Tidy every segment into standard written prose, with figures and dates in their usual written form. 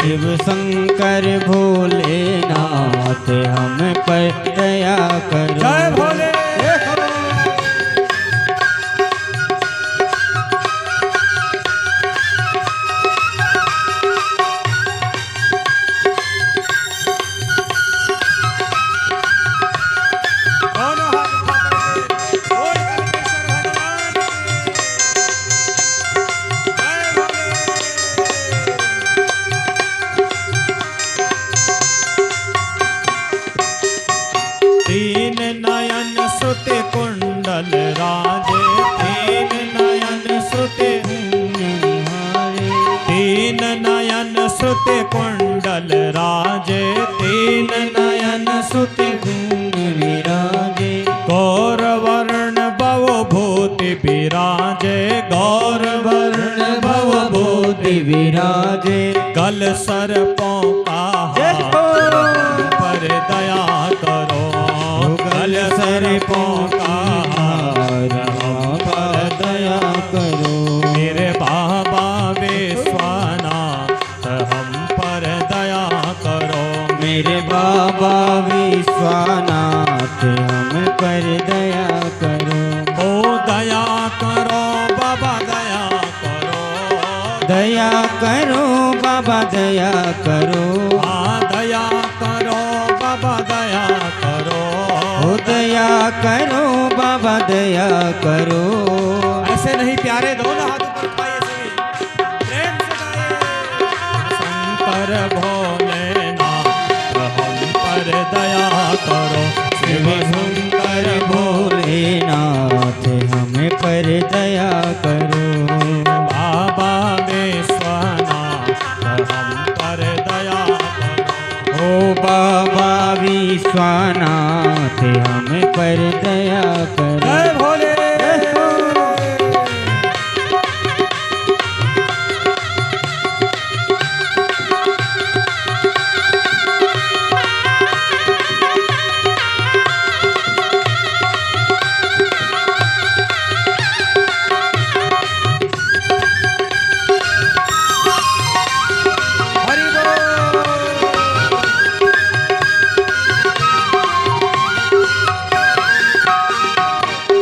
शिव शंकर भोलेनाथ हम पर दया करो। जय भोले। तीन नयन सुत कुंडल राजे, तीन नयन सुत, तीन नयन सुत कुंडल राजे, तीन नयन सुत विराजे। गौर वर्ण भव भूति विराजे, गौर वर्ण भव भूति विराजे। गल सर्पों का हार पर दया करो, गल सर्पों का हार पर दया करो। मेरे बाबा विश्वनाथ हम पर दया करो, मेरे बाबा विश्वनाथ हम पर दया करो। ओ दया करो बाबा दया करो, दया करो बाबा दया करो। हाँ दया करो बाबा दया करो, ओ दया करो बाबा दया करो। ऐसे नहीं प्यारे, दोनों हाथ ऊपर उठाइए सभी, प्रेम से गाइए। शंकर भोलेनाथ हम पर दया करो, शिव शंकर भोलेनाथ हमें पर दया करो। बाबा विश्वनाथ हम पर दया करो, ओ बाबा विश्वनाथ हमें पर दया करो। जय भोले।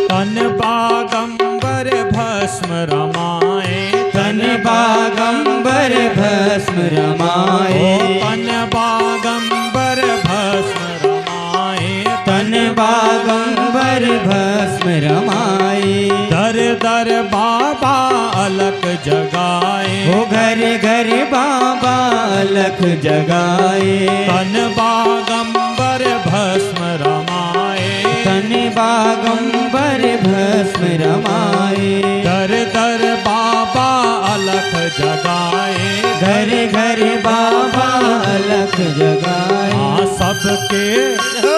तन बागंबर भस्म रमाए, तन बागंबर भस्म रमाए। तन बागंबर भस्म रमाए, तन बागंबर भस्म रमाए। दर दर बाबा अलख जगाए, ओ घर घर बाबा अलख जगाए। तन बागंबर भस्म रमाए, तन बागंबर भस्म रमाए। दर दर बाबा अलख जगाए, घर घर बाबा अलख जगाए। हाँ सबके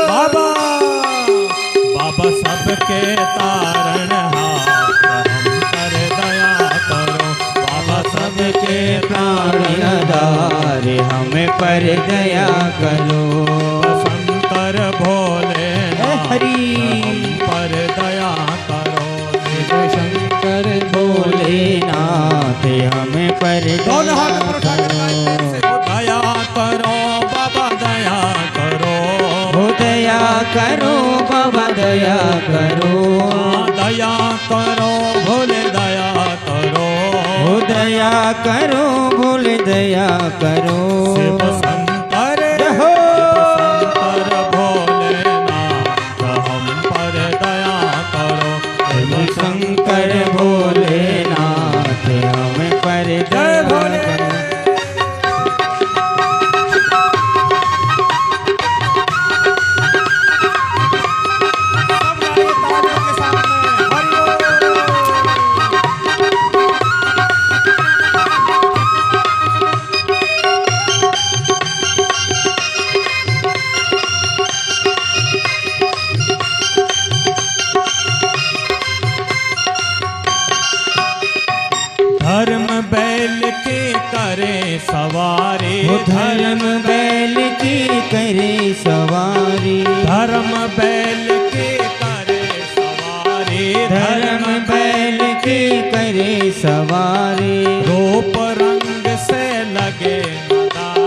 बाबा, बाबा सबके तारण हाथ हम पर दया करो, बाबा सबके प्राण आधार हमें पर दया करो। शंकर भोले हरि हम पर दया करो, शिव शंकर भोलेनाथ हमें पर दोनों हाथ ऊपर उठा के करो। दया करो बाबा दया करो, हो दया करो बाबा दया करो। दया करो भोले दया करो, हो दया करो भोले दया करो। शिव शंकर जहो। शंकर भोलेनाथ हम पर दया करो, शिव शंकर भोलेनाथ हमें पर जय दया भोले। करो। सब गाइए तालियों के साथ में, हरि धर्म बैल के करे सवारी, वो धर्म बैल की करे सवारी। धर्म बैल के करे सवारी, धर्म बैल की करे सवारी। रूप रंग से लगे नदारी,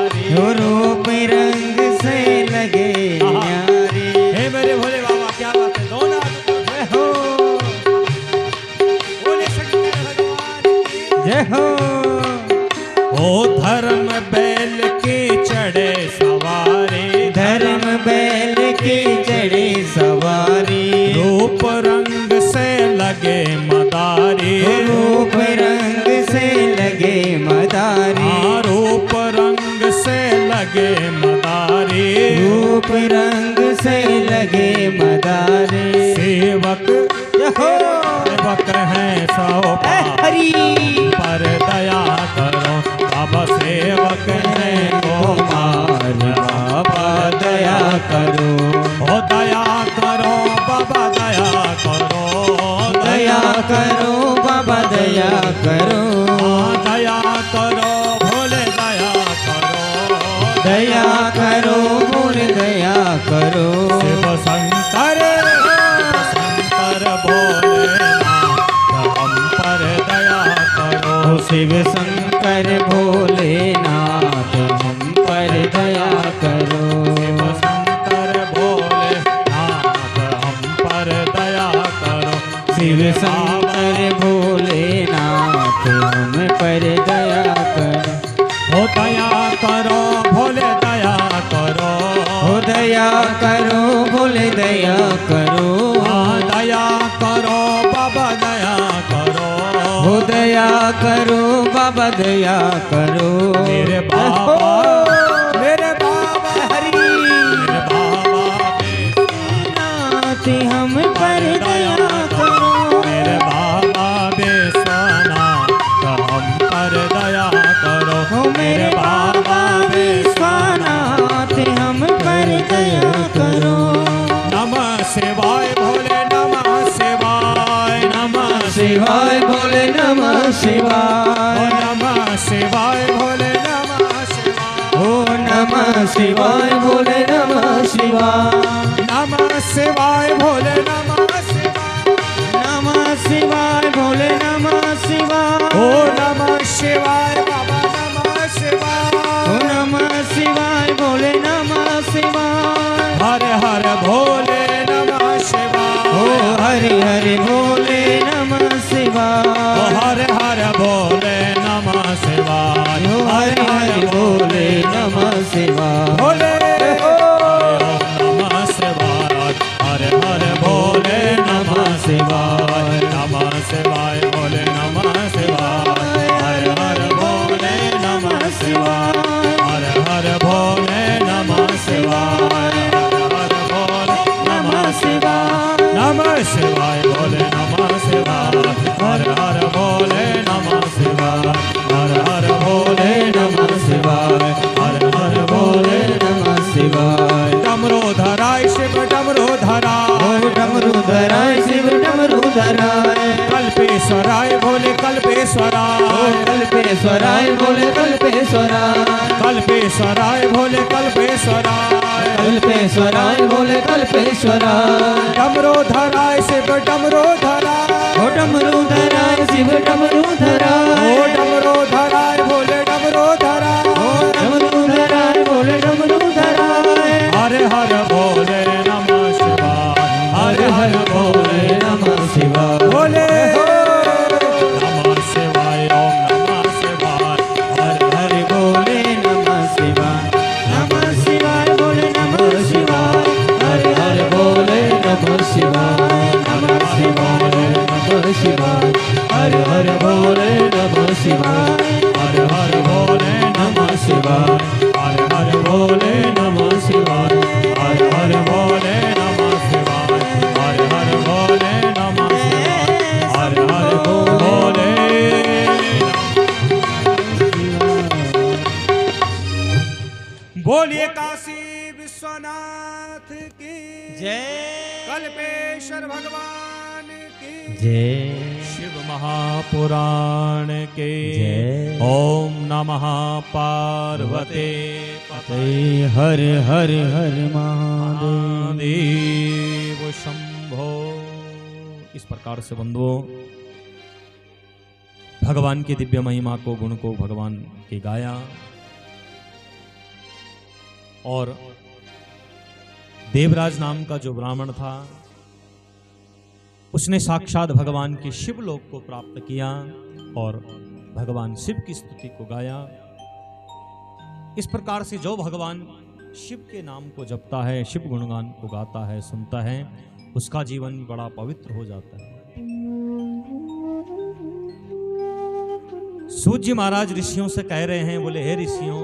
मदारी रूप रंग से लगे मदारी रूप रंग से लगे मदारी सेवक सेवक हैं सौ हरी पर दया करो बाबा सेवक हैं गोमार बाबा दया करो ओ दया करो बाबा दया करो दया करो बाबा दया करो दया करो भोले दया करो दया करो बोल दया करो शिव शंकर शंकर भोलेनाथ हम पर दया करो शिव शंकर भोलेनाथ हम पर दया करो शिव शंकर भोलेनाथ हम पर दया करो शिव शंकर भोलेनाथ हम पर दया करो हो दया करो भोले दया करो हो दया करो बोले दया करो दया करो बाबा दया करो हो दया करो बाबा दया करो मेरे बाबा मेरे बाबा हरि मेरे बाबा नाथ हम पर दया करो मेरे बाबा बेसनाथ हम पर दया करो हो मेरे बाबा विश्वनाथ हम पर दया करो नमः शिवाय भोले नमः शिवाय नमः शिवाय बोले नमः शिवाय नमः शिवाय भोले नमः शिवाय ओ नमः शिवाय बोले नमः शिवाय नमः शिवाय भोले नमः शिवाय नमः शिवाय बोले नमः शिवाय ओ नमः शिवाय बाबा नमः शिवाय ओ नमः शिवाय बोले नमः शिवाय हर हर भोले नमः शिवाय ओ हरि हरि बोले नमः ओ शिवाय हर हर भोले नमः शिवाय ओ हरि हरि बोले नमः शिवाय भोले नमः शिवाय हर हर भोले नमः शिवाय नमः शिवाय भोले नमः शिवाय हर हर भोले नमः शिवाय हर हर भोले नमः शिवाय हर हर भोले नमः शिवाय नमः शिवाय भोले नमः शिवाय हर हर भोले नमः शिवाय हर हर भोले नमः शिवाय हर हर भोले नमः शिवाय डमरू धराय शिव डमरू धराय डमरू धराय शिव डमरू धराय कल्पेश्वराय भोले कल्पेश्वराय कल्पेश्वराय बोले कल्पेश्वराय कल्पेश्वराय भोले कल्पेश्वराय कल्पेश्वराय बोले कल्पेश्वराय डमरू धराय शिव डमरू धराय ओ डमरू धराय शिव डमरू ओ धराय डमरू धराय भोले डमरू धराय डमरू धराय बोले डमरू धराय हर हर भोले नमः शिवाय हर हर भोले नमः शिवाय भोले नमः शिवाय ओम नमः शिवाय हर हर बोले नमः शिवाय नमः शिवाय बोले नमः शिवाय हर हर बोले नमः शिवाय नमः शिवाय नमः शिवाय हर हर बोले नमः शिवाय हर हर भोले नमः शिवाय हर हर भोले नमः शिवाय हर हर भोले नमः शिवाय हर हर भोले नमः शिवाय हर हर भोले बोलिए काशी विश्वनाथ की जय कल्पेश्वर भगवान की जय शिव महापुराण के जय। ओम नमः पार्वते जय हर हर हर महादेव देव शंभो। इस प्रकार से बंधुओं भगवान की दिव्य महिमा को गुण को भगवान के गाया और देवराज नाम का जो ब्राह्मण था उसने साक्षात भगवान के शिवलोक को प्राप्त किया और भगवान शिव की स्तुति को गाया। इस प्रकार से जो भगवान शिव के नाम को जपता है, शिव गुणगान को गाता है, सुनता है, उसका जीवन बड़ा पवित्र हो जाता है। सूत जी महाराज ऋषियों से कह रहे हैं, बोले हे ऋषियों,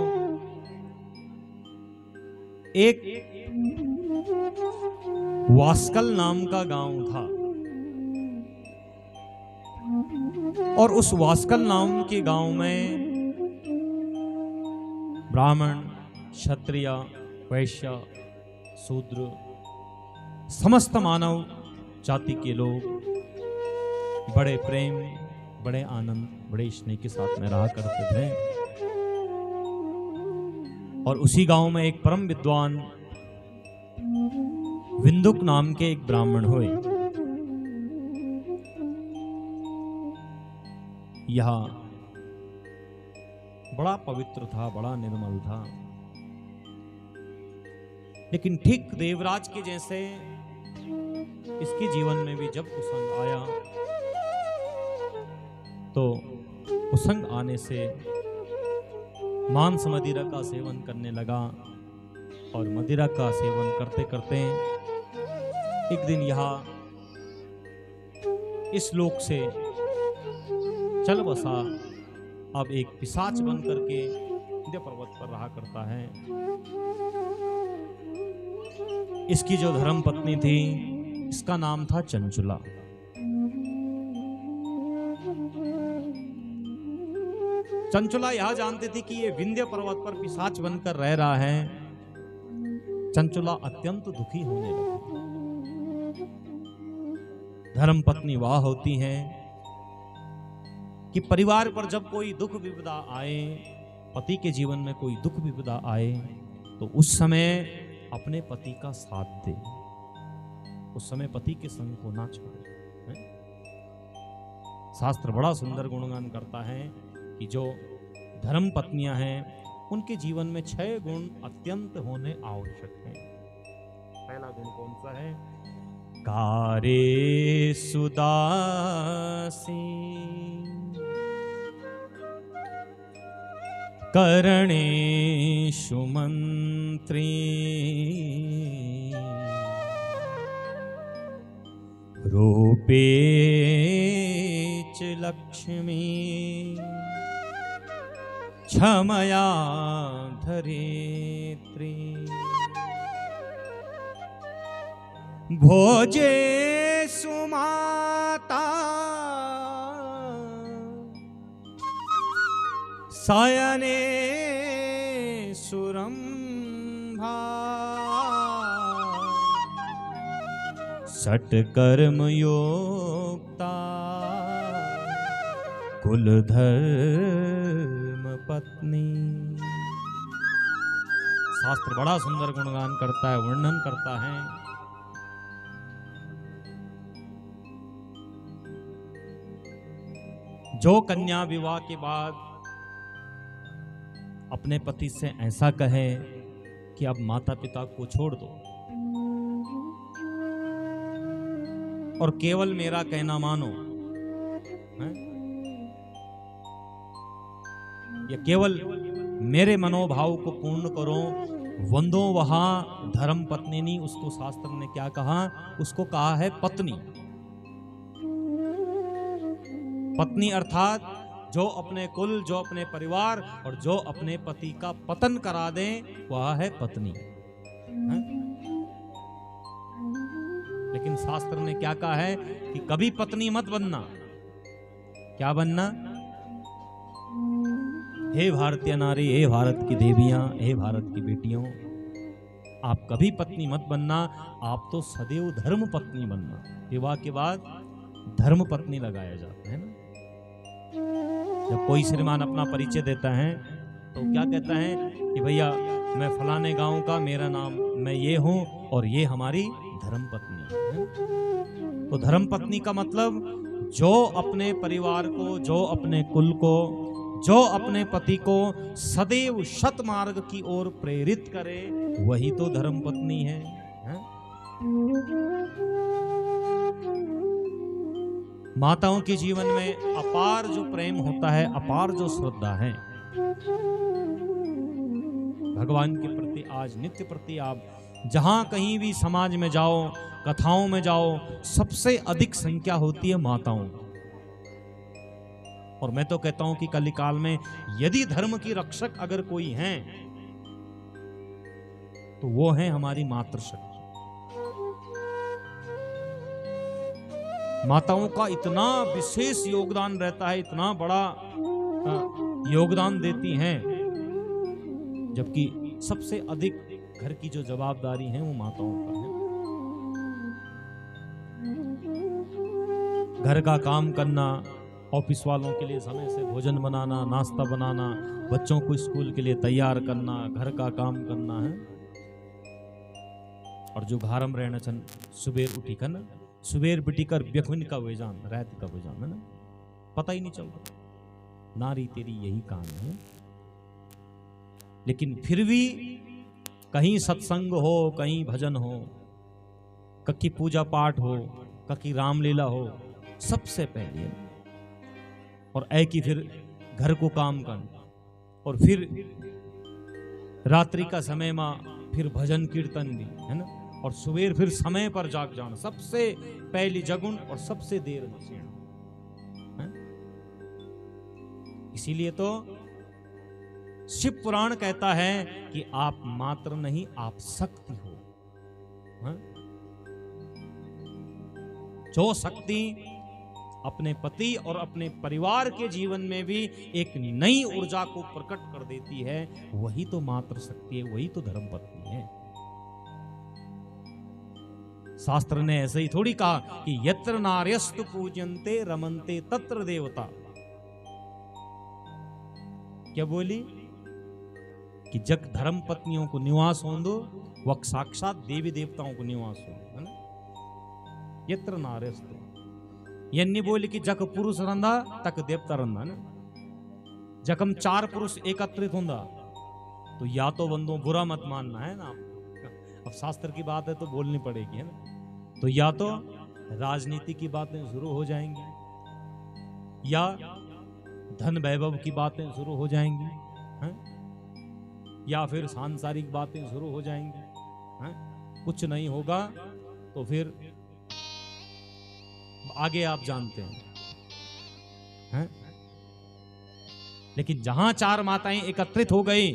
एक वास्कल नाम का गांव था और उस वास्कल नाम के गांव में ब्राह्मण, क्षत्रिय, वैश्य, शूद्र, समस्त मानव जाति के लोग बड़े प्रेम, बड़े आनंद, बड़े स्नेह के साथ में रहा करते थे। और उसी गांव में एक परम विद्वान विंदुक नाम के एक ब्राह्मण हुए। यह बड़ा पवित्र था, बड़ा निर्मल था, लेकिन ठीक देवराज के जैसे इसके जीवन में भी जब कुसंग आया तो कुसंग आने से मांस मदिरा का सेवन करने लगा और मदिरा का सेवन करते करते एक दिन यहाँ इस लोक से चल बसा। अब एक पिशाच बन करके विंध्य पर्वत पर रहा करता है। इसकी जो धर्म पत्नी थी, इसका नाम था चंचुला। चंचुला यह जानती थी कि ये विंध्य पर्वत पर पिशाच बनकर रह रहा है। चंचुला अत्यंत दुखी होने लगी। धर्म पत्नी वह होती हैं कि परिवार पर जब कोई दुख विपदा आए, पति के जीवन में कोई दुख विपदा आए, तो उस समय अपने पति का साथ दे, उस समय पति के संग को ना छोड़े। शास्त्र बड़ा सुंदर गुणगान करता है कि जो धर्म पत्नियां हैं उनके जीवन में 6 गुण अत्यंत होने आवश्यक हैं। पहला गुण कौन सा है? कारे सुदासी, करणेषु मंत्री, रूपे च लक्ष्मी, क्षमया धरित्री, भोजे सुमाता, शयने सुरंभा, षट्कर्म योक्ता, कुल धर्म पत्नी। शास्त्र बड़ा सुंदर गुणगान करता है, वर्णन करता है। जो कन्या विवाह के बाद अपने पति से ऐसा कहे कि अब माता पिता को छोड़ दो और केवल मेरा कहना मानो, या केवल मेरे मनोभाव को पूर्ण करो, वंदो वहां धर्म पत्नी नहीं, उसको शास्त्र ने क्या कहा? उसको कहा है पत्नी। पत्नी अर्थात जो अपने कुल, जो अपने परिवार और जो अपने पति का पतन करा दे, वह है पत्नी। लेकिन शास्त्र ने क्या कहा है कि कभी पत्नी मत बनना। क्या बनना? हे भारतीय नारी, हे भारत की देवियां, हे भारत की बेटियों, आप कभी पत्नी मत बनना, आप तो सदैव धर्म पत्नी बनना। विवाह के बाद धर्म पत्नी लगाया जाता है ना। जब कोई श्रीमान अपना परिचय देता है तो क्या कहता है कि भैया मैं फलाने गांव का, मेरा नाम, मैं ये हूं और ये हमारी धर्म पत्नी है। तो धर्म पत्नी का मतलब जो अपने परिवार को, जो अपने कुल को, जो अपने पति को सदैव सत मार्ग की ओर प्रेरित करे, वही तो धर्म पत्नी है? माताओं के जीवन में अपार जो प्रेम होता है, अपार जो श्रद्धा है भगवान के प्रति, आज नित्य प्रति आप जहां कहीं भी समाज में जाओ, कथाओं में जाओ, सबसे अधिक संख्या होती है माताओं। और मैं तो कहता हूं कि कलिकाल में यदि धर्म की रक्षक अगर कोई हैं तो वो है हमारी मातृशक्ति। माताओं का इतना विशेष योगदान रहता है, इतना बड़ा योगदान देती हैं, जबकि सबसे अधिक घर की जो जवाबदारी है वो माताओं का है। घर का काम करना, ऑफिस वालों के लिए समय से भोजन बनाना, नाश्ता बनाना, बच्चों को स्कूल के लिए तैयार करना, घर का काम करना है। और जो घारम रहना छन सुबेर उठी कर ना, सुबेर बिटी कर व्यखविन का वेजान, रात का वेजान है ना, पता ही नहीं चलता। नारी तेरी यही काम है। लेकिन फिर भी कहीं सत्संग हो, कहीं भजन हो, कहीं पूजा पाठ हो, कहीं रामलीला हो, सबसे पहले और ऐ की फिर घर को काम करना, और फिर रात्रि का समय में फिर भजन कीर्तन भी है ना, और सुबह फिर समय पर जाग जाना, सबसे पहली जगुन और सबसे देर में सोना। इसीलिए तो शिव पुराण कहता है कि आप मात्र नहीं, आप शक्ति हो। हाँ? जो शक्ति अपने पति और अपने परिवार के जीवन में भी एक नई ऊर्जा को प्रकट कर देती है, वही तो मातृ शक्ति है, वही तो धर्मपत्नी है। शास्त्र ने ऐसे ही थोड़ी कहा कि यत्र नार्यस्तु पूज्यन्ते रमन्ते तत्र देवता। क्या बोली कि जग धर्म पत्नियों को निवास होंदो, वह साक्षात देवी देवताओं को निवास हो, है ना। यत्र नार्यस्तु यन्नी बोली कि जग पुरुष रंधा तक देवता रंधा ना। जब हम 4 पुरुष एकत्रित होंदा तो या तो बंदो बुरा मत मानना है ना। अब शास्त्र की बात है तो बोलनी पड़ेगी, है ना। तो या तो राजनीति की बातें शुरू हो जाएंगी, या धन वैभव की बातें शुरू हो जाएंगी, हैं? या फिर सांसारिक बातें शुरू हो जाएंगी, हैं? कुछ नहीं होगा तो फिर आगे आप जानते हैं? लेकिन जहां 4 माताएं एकत्रित हो गई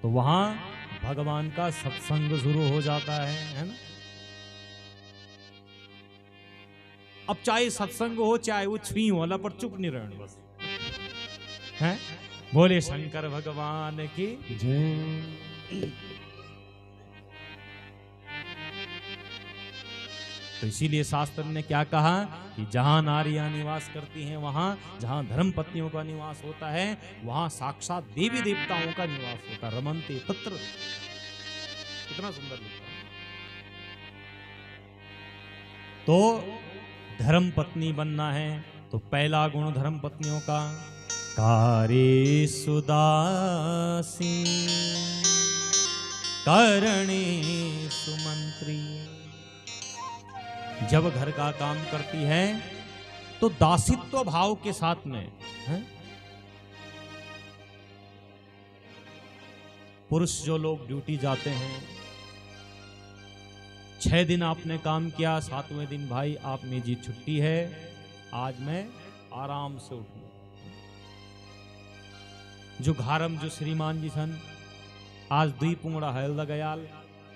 तो वहां भगवान का सत्संग शुरू हो जाता है ना। अब चाहे सत्संग हो चाहे वो छुई वाला, पर चुप नहीं रहना बस, हैं? बोले शंकर भगवान की जय। तो इसीलिए शास्त्र ने क्या कहा कि जहां नारियां निवास करती हैं, वहां जहां धर्म पत्नियों का निवास होता है, वहां साक्षात देवी देवताओं का निवास होता है। रमन्ते तत्र, कितना सुंदर लिखा। तो धर्म पत्नी बनना है तो पहला गुण धर्म पत्नियों का कार्ये सुदासी करणे सुमंत्री। जब घर का काम करती है तो दासित्व भाव के साथ में, है? पुरुष जो लोग ड्यूटी जाते हैं, 6 दिन आपने काम किया, 7वें दिन भाई आप में जी छुट्टी है, आज मैं आराम से उठूं। जो घारम जो श्रीमान जी सन, आज 2 पुंगड़ा हल गयाल,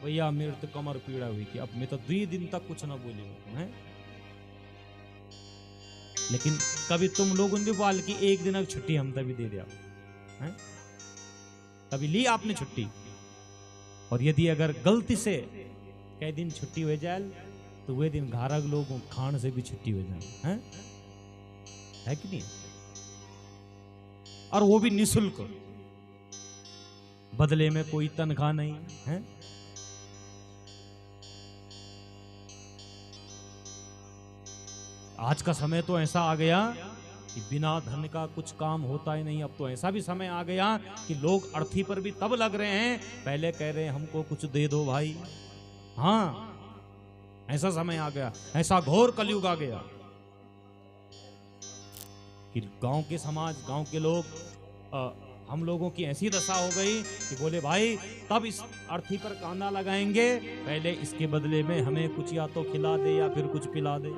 भैया मेरे तो कमर पीड़ा हुई कि अब मैं तो 2 दिन तक कुछ ना बोली है। लेकिन कभी तुम लोगों ने बोल कि 1 दिन की छुट्टी हम तभी दे दिया है, कभी ली आपने छुट्टी। और यदि अगर गलती से कई दिन छुट्टी हो जाए तो वे दिन घारक लोगों खान से भी छुट्टी हो जाए, है कि नहीं? और वो भी निःशुल्क, बदले में कोई तनख्वाह नहीं है। आज का समय तो ऐसा आ गया कि बिना धन का कुछ काम होता ही नहीं। अब तो ऐसा भी समय आ गया कि लोग अर्थी पर भी तब लग रहे हैं, पहले कह रहे हैं हमको कुछ दे दो भाई। हाँ, ऐसा समय आ गया, ऐसा घोर कलयुग आ गया कि गांव के समाज, गांव के लोग, हम लोगों की ऐसी दशा हो गई कि बोले भाई तब इस अर्थी पर कांदा लगाएंगे, पहले इसके बदले में हमें कुछ या तो खिला दे या फिर कुछ पिला दे।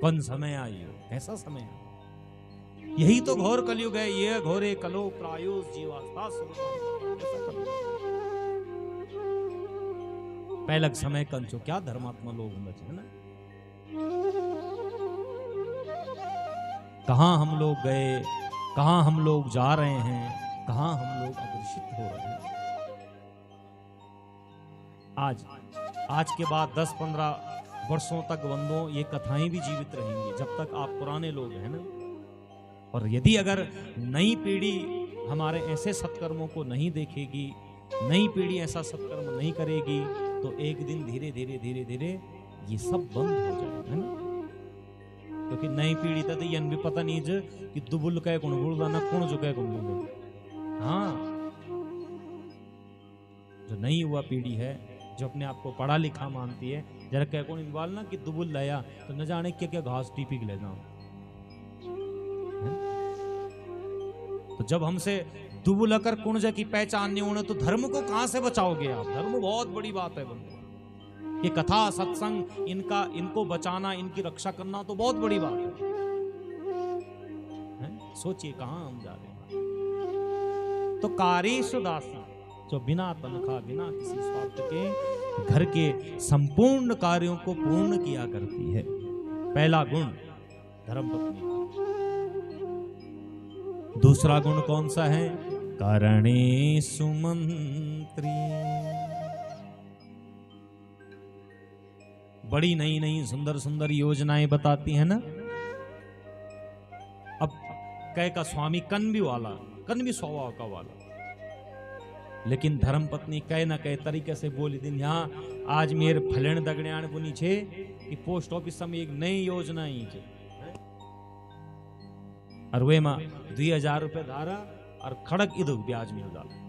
कौन समय आयो, कैसा समय आयो। यही तो घोर कलयुग है, ये घोरे कलो प्रायुष जीवास्ता पहलक समय कंचो, क्या धर्मात्मा लोग बचे है ना। कहां हम लोग गए, कहां हम लोग जा रहे हैं, कहां हम लोग अग्रसित हो रहे हैं। आज के बाद 10-15 वर्षों तक बंदों ये कथाएं भी जीवित रहेंगी, जब तक आप पुराने लोग हैं ना। और यदि अगर नई पीढ़ी हमारे ऐसे सत्कर्मों को नहीं देखेगी, नई पीढ़ी ऐसा सत्कर्म नहीं करेगी, तो एक दिन धीरे धीरे धीरे धीरे ये सब बंद हो जाएगा, है ना। क्योंकि नई पीढ़ी तक तो यन भी पता नहीं जो कि दुबुल कह कौन बोलदा ना कौन जो कह कौन बोलदा। हाँ, जो नई युवा पीढ़ी है, जो अपने आप को पढ़ा लिखा मानती है, जरा कह कौन इनवाल ना कि दुबुल लाया तो न जाने क्या क्या घास टीपी ले जाऊं। तो जब हमसे दुबुल अकर कुंज की पहचान नहीं होने, तो धर्म को कहां से बचाओगे आप। धर्म बहुत बड़ी बात है बंधु। ये कथा सत्संग इनको बचाना, इनकी रक्षा करना तो बहुत बड़ी बात है? सोचिए कहां हम जा रहे हैं। तो कारीसु दासी, जो बिना तनख्वाह, बिना किसी स्वार्थ के घर के संपूर्ण कार्यों को पूर्ण किया करती है। पहला गुण धर्मपत्नी। दूसरा गुण कौन सा है? करणेषु मंत्री। बड़ी नई नई सुंदर सुंदर योजनाएं बताती है ना। अब कह का स्वामी कन भी स्वभाव का वाला, लेकिन धर्मपत्नी कह ना कह तरीके से बोली दिन यहाँ आज मेरे फलेण दगड़ियाण को नीचे कि पोस्ट ऑफिस में एक नई योजना ही है और वे में 2000 रुपये धारा और खड़क इधर ब्याज मिल जाता।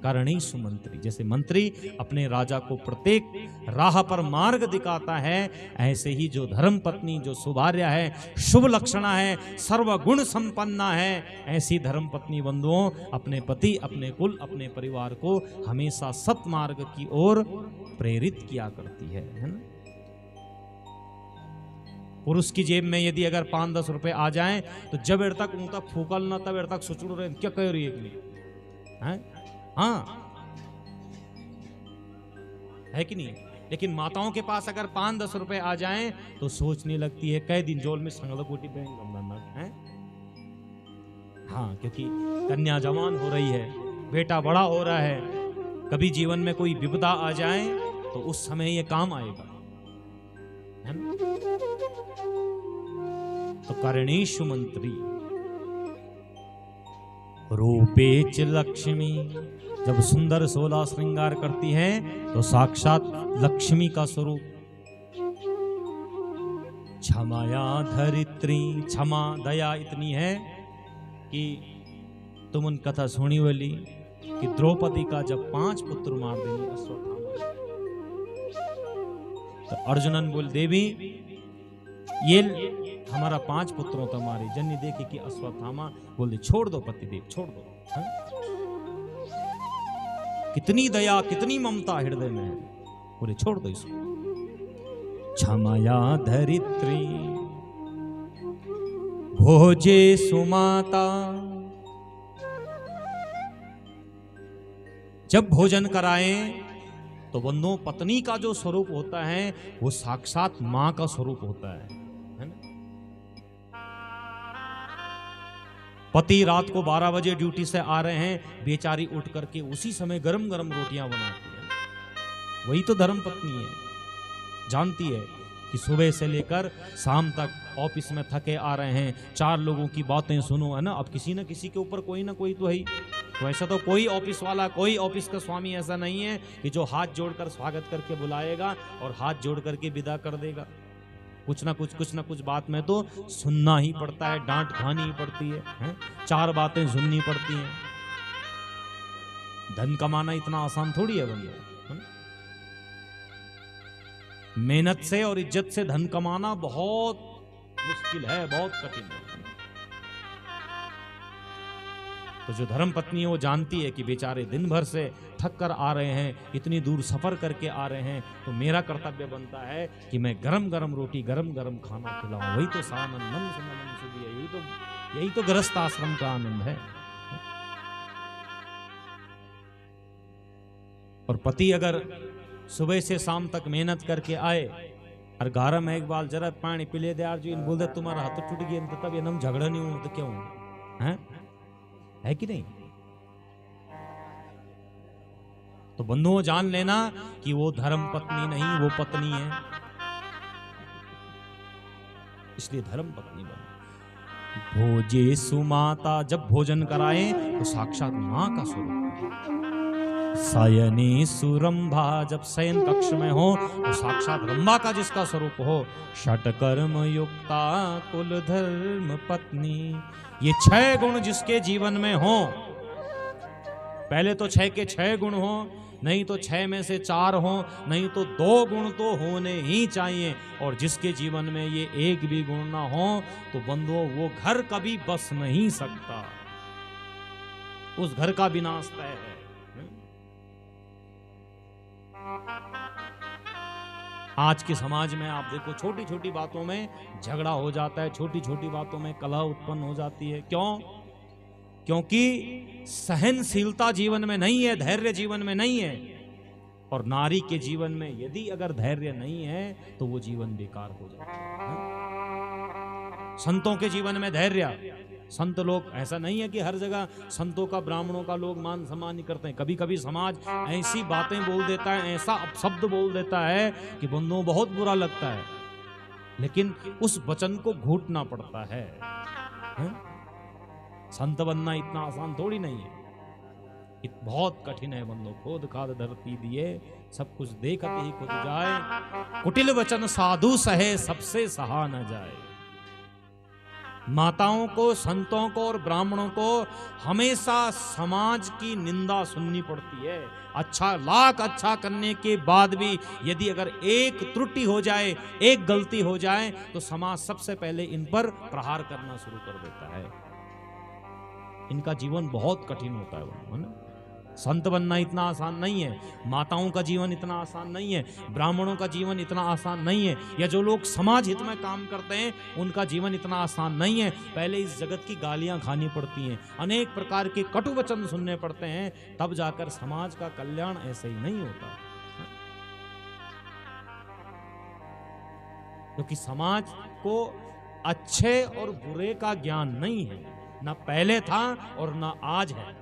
करणेषु मंत्री, जैसे मंत्री अपने राजा को प्रत्येक राह पर मार्ग दिखाता है, ऐसे ही जो धर्म पत्नी, जो सुभार्य है, शुभ लक्षणा है, सर्वगुण संपन्ना है, ऐसी धर्म पत्नी बंधुओं अपने पति, अपने कुल, अपने परिवार को हमेशा सत्मार्ग की ओर प्रेरित किया करती है ना। पुरुष की जेब में यदि अगर 5-10 रुपए आ जाएं, तो जब एर तक ऊं तक फूकल ना तब एर तक सुचुड़ रहे क्या कह रही है, हाँ है कि नहीं। लेकिन माताओं के पास अगर 5-10 रुपए आ जाएं तो सोचने लगती है कई दिन जोल में संगल कोटी है। हाँ, क्योंकि कन्या जवान हो रही है, बेटा बड़ा हो रहा है, कभी जीवन में कोई विपदा आ जाए तो उस समय ये काम आएगा, है ना। तो करणेषु मंत्री। रूपेच लक्ष्मी, जब सुंदर सोला श्रृंगार करती है तो साक्षात लक्ष्मी का स्वरूप। क्षमाया धरित्री, क्षमा दया इतनी है कि तुम उन कथा सुनी वाली कि द्रौपदी का जब 5 पुत्र मार देंगे अश्वत्थामा, तो अर्जुनन बोल देवी ये हमारा 5 पुत्रों तो मारे जन्नी देखे कि अश्वत्थामा बोल दे छोड़ दो पतिदेव, छोड़ दो। हा? कितनी दया, कितनी ममता हृदय में है, बोले छोड़ दो इसको। क्षमया धरित्री भोजे सुमाता, जब भोजन कराएं तो बंधुओं पत्नी का जो स्वरूप होता है वो साक्षात मां का स्वरूप होता है ना। पति रात को 12 बजे ड्यूटी से आ रहे हैं, बेचारी उठ करके उसी समय गरम गरम रोटियां बनाती है। वही तो धर्म पत्नी है, जानती है कि सुबह से लेकर शाम तक ऑफिस में थके आ रहे हैं, 4 लोगों की बातें सुनो, है ना। अब किसी न किसी के ऊपर कोई ना कोई तो है। तो ऐसा तो कोई ऑफिस वाला, कोई ऑफिस का स्वामी ऐसा नहीं है कि जो हाथ जोड़कर स्वागत करके बुलाएगा और हाथ जोड़ करके विदा कर देगा। कुछ ना कुछ बात में तो सुनना ही पड़ता है, डांट खानी ही पड़ती है? 4 बातें सुननी पड़ती हैं। धन कमाना इतना आसान थोड़ी है बंदो। मेहनत से और इज्जत से धन कमाना बहुत मुश्किल है, बहुत कठिन है। तो जो धर्म पत्नी है वो जानती है कि बेचारे दिन भर से थक कर आ रहे हैं, इतनी दूर सफर करके आ रहे हैं, तो मेरा कर्तव्य बनता है कि मैं गरम गरम रोटी गरम गरम खाना खिलाऊं। वही तो सानंदम सुमनम सुधिया, यही तो गृहस्थ आश्रम का आनंद है। और पति अगर सुबह से शाम तक मेहनत करके आए और गारा में एक बार जरा पानी पिले दे यार, जो इन बोल दे तुम्हारा हाथ टूट गया तो तब ये नम झगड़ा नहीं हो तो क्यों है कि नहीं? तो बंधुओं जान लेना कि वो धर्म पत्नी नहीं, वो पत्नी है, इसलिए धर्म पत्नी बनो। भोजे सुमाता, जब भोजन कराए तो साक्षात मां का स्वरूप। शयने सुरंभा, जब शयन कक्ष में हो तो साक्षात रंभा का जिसका स्वरूप हो। षटकर्म युक्ता कुल धर्म पत्नी, ये 6 गुण जिसके जीवन में हो, पहले तो 6 के 6 गुण हो, नहीं तो 6 में से 4 हो, नहीं तो 2 गुण तो होने ही चाहिए। और जिसके जीवन में ये एक भी गुण ना हो तो बंधुओं वो घर कभी बस नहीं सकता, उस घर का विनाश तय है। आज के समाज में आप देखो छोटी छोटी बातों में झगड़ा हो जाता है, छोटी छोटी बातों में कलह उत्पन्न हो जाती है। क्यों? क्योंकि सहनशीलता जीवन में नहीं है, धैर्य जीवन में नहीं है। और नारी के जीवन में यदि अगर धैर्य नहीं है तो वो जीवन बेकार हो जाता है। संतों के जीवन में धैर्य, संत लोग, ऐसा नहीं है कि हर जगह संतों का ब्राह्मणों का लोग मान सम्मान नहीं करते हैं। कभी कभी समाज ऐसी बातें बोल देता है, ऐसा अपशब्द बोल देता है कि बंधुओं बहुत बुरा लगता है, लेकिन उस वचन को घूटना पड़ता है। संत बनना इतना आसान थोड़ी नहीं है, बहुत कठिन है बंधुओं। खोद खाद धरती दिए, सब कुछ देखते ही खुद जाए। कुटिल वचन साधु सहे, सबसे सहा न जाए। माताओं को, संतों को और ब्राह्मणों को हमेशा समाज की निंदा सुननी पड़ती है। अच्छा लाख अच्छा करने के बाद भी यदि अगर एक त्रुटि हो जाए, एक गलती हो जाए, तो समाज सबसे पहले इन पर प्रहार करना शुरू कर देता है। इनका जीवन बहुत कठिन होता है ना। संत बनना इतना आसान नहीं है, माताओं का जीवन इतना आसान नहीं है, ब्राह्मणों का जीवन इतना आसान नहीं है, या जो लोग समाज हित में काम करते हैं उनका जीवन इतना आसान नहीं है। पहले इस जगत की गालियां खानी पड़ती हैं, अनेक प्रकार के कटु वचन सुनने पड़ते हैं, तब जाकर समाज का कल्याण ऐसे ही नहीं होता। क्योंकि समाज को अच्छे और बुरे का ज्ञान नहीं है, ना पहले था और ना आज है।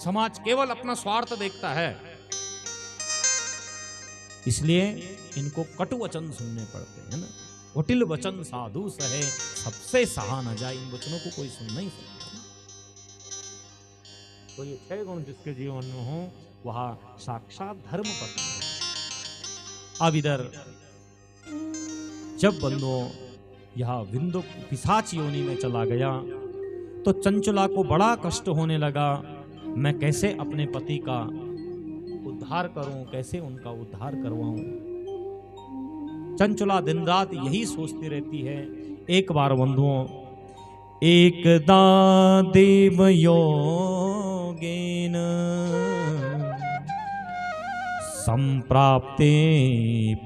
समाज केवल अपना स्वार्थ देखता है, इसलिए इनको कटु वचन सुनने पड़ते हैं ना। कुटिल वचन साधु सहे, सबसे सहा न जाए। इन वचनों को कोई सुन नहीं सकता। तो ये 6 गुण जिसके जीवन में हो वह साक्षात धर्म पत्नी है। अब इधर जब बंधुओं यह विंदु पिशाच योनि में चला गया तो चंचला को बड़ा कष्ट होने लगा। मैं कैसे अपने पति का उद्धार करूं, कैसे उनका उद्धार करवाऊं। चंचला दिन रात यही सोचती रहती है। एक बार बंधुओं, एकदा देव योगेन संप्राप्ते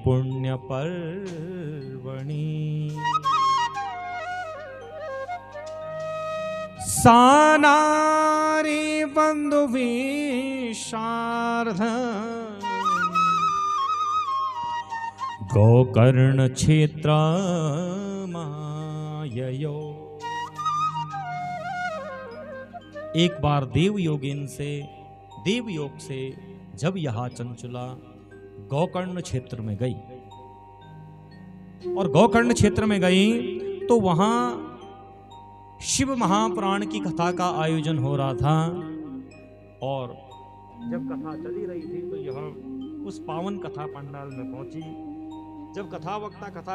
पुण्य पर्वणि सानारी बंधु विशार्ध गोकर्ण क्षेत्र माययो। एक बार देवयोगिन से, देवयोग से जब यह चंचला गोकर्ण क्षेत्र में गई, और गोकर्ण क्षेत्र में गई तो वहां शिव महापुराण की कथा का आयोजन हो रहा था। और जब कथा चली रही थी तो यह उस पावन कथा पंडाल में पहुंची। जब कथा वक्ता कथा